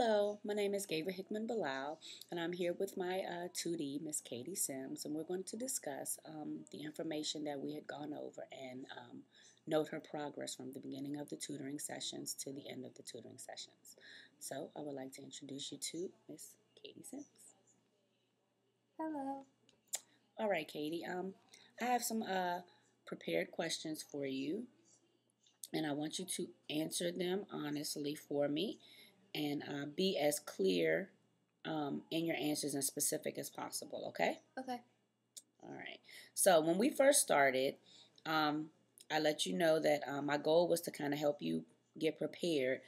Hello, my name is Hickman-Bilal, and I'm here with my 2D, Miss Katie Sims, and we're going to discuss the information that we had gone over and note her progress from the beginning of the tutoring sessions to the end of the tutoring sessions. So I would like to introduce you to Miss Katie Sims. Hello. All right, Katie. I have some prepared questions for you, and I want you to answer them honestly for me and be as clear in your answers and specific as possible, okay? Okay. All right. So when we first started, I let you know that my goal was to kind of help you get prepared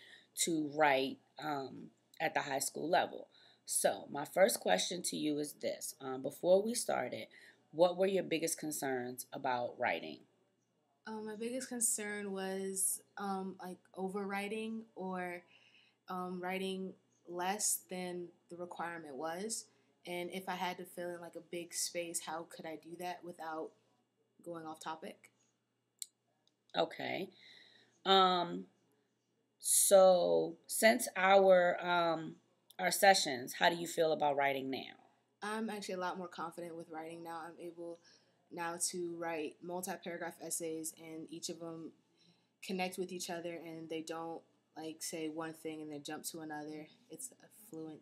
to write at the high school level. So my first question to you is this. Before we started, what were your biggest concerns about writing? My biggest concern was like overwriting or writing less than the requirement was. And if I had to fill in like a big space, how could I do that without going off topic? Okay. Um, so since our sessions, how do you feel about writing now? I'm actually a lot more confident with writing now. I'm able now to write multi-paragraph essays, and each of them connect with each other, and they don't like say one thing and then jump to another. It's a fluent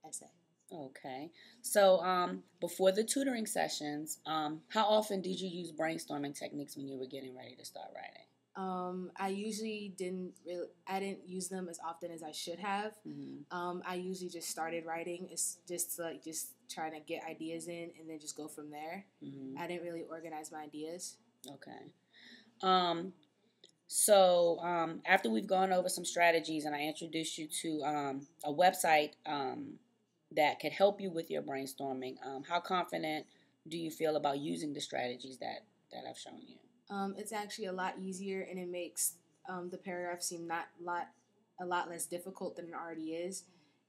essay. Okay. So before the tutoring sessions, how often did you use brainstorming techniques when you were getting ready to start writing? I usually I didn't use them as often as I should have. I usually just started writing. It's just like just trying to get ideas in and then just go from there. I didn't really organize my ideas. Okay. Um, so after we've gone over some strategies and I introduced you to a website that could help you with your brainstorming, how confident do you feel about using the strategies that I've shown you? It's actually a lot easier, and it makes the paragraph seem not a lot less difficult than it already is,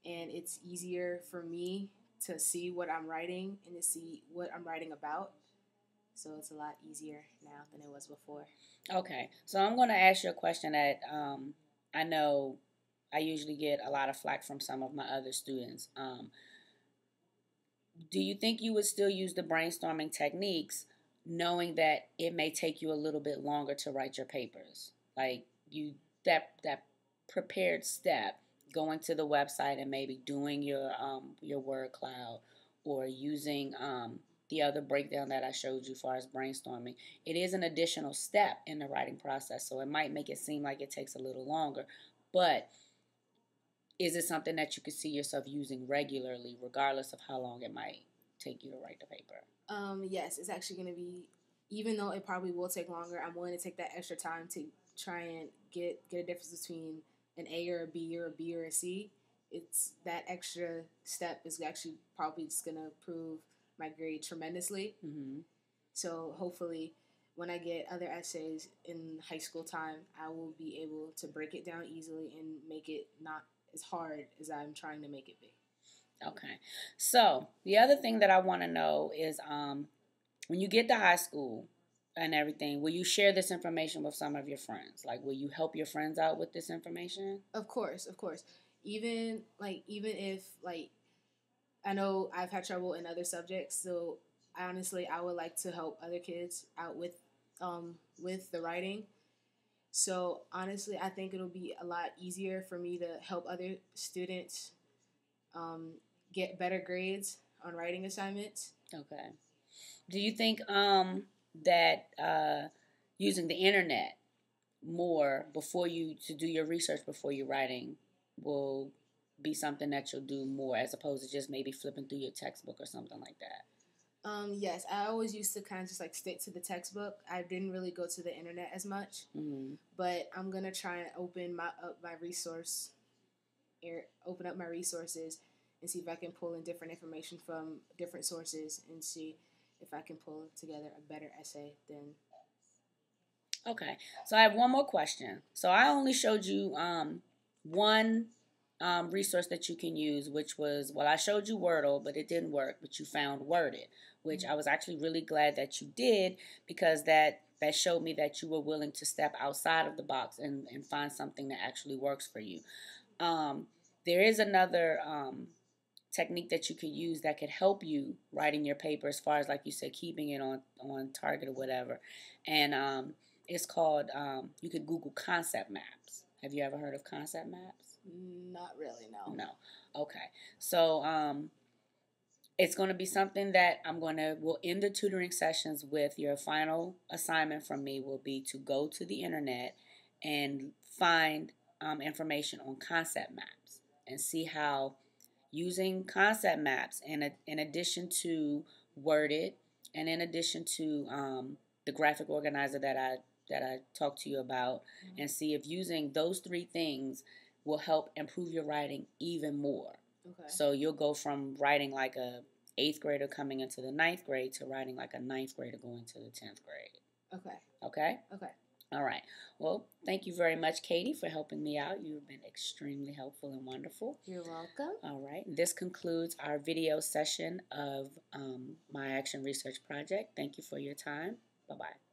and it's easier for me to see what I'm writing and to see what I'm writing about. So it's a lot easier now than it was before. Okay, so I'm going to ask you a question that I know I usually get a lot of flack from some of my other students. Do you think you would still use the brainstorming techniques knowing that it may take you a little bit longer to write your papers? Like that prepared step, going to the website and maybe doing your word cloud or using the other breakdown that I showed you as far as brainstorming. It is an additional step in the writing process, so it might make it seem like it takes a little longer, but is it something that you could see yourself using regularly, regardless of how long it might take you to write the paper? Yes, it's actually going to be, even though it probably will take longer, I'm willing to take that extra time to try and get a difference between an A or a B or a B or a C. It's that extra step is actually probably just going to improve my grade tremendously. Mm-hmm. So hopefully, when I get other essays in high school time, I will be able to break it down easily and make it not as hard as I'm trying to make it be. Okay. So the other thing that I want to know is when you get to high school and everything, will you share this information with some of your friends? Like, will you help your friends out with this information? Of course, of course. Even if I know I've had trouble in other subjects, so honestly I would like to help other kids out with the writing. So honestly, I think it'll be a lot easier for me to help other students um, get better grades on writing assignments. Okay. Do you think that using the internet more before you to do your research before you're writing will be something that you'll do more as opposed to just maybe flipping through your textbook or something like that? Yes, I always used to kind of just like stick to the textbook. I didn't really go to the internet as much, but I'm gonna try and open up my resources and see if I can pull in different information from different sources and see if I can pull together a better essay than. Okay, so I have one more question. So I only showed you one resource that you can use, which was, well, I showed you Wordle, but it didn't work, but you found Worded, which I was actually really glad that you did because that showed me that you were willing to step outside of the box and find something that actually works for you. Um, There is another technique that you could use that could help you writing your paper, as far as, like you said, keeping it on target or whatever. And it's called, you could Google concept maps. Have you ever heard of concept maps? Not really, no. No. Okay. So it's going to be something that we'll end the tutoring sessions with. Your final assignment from me will be to go to the internet and find information on concept maps and see how using concept maps, in addition to Worded, and in addition to the graphic organizer that I talked to you about, and see if using those three things will help improve your writing even more. Okay. So you'll go from writing like a 8th grader coming into the 9th grade to writing like a 9th grader going to the 10th grade. Okay. Okay? Okay. All right. Well, thank you very much, Katie, for helping me out. You've been extremely helpful and wonderful. You're welcome. All right. This concludes our video session of my Action Research Project. Thank you for your time. Bye-bye.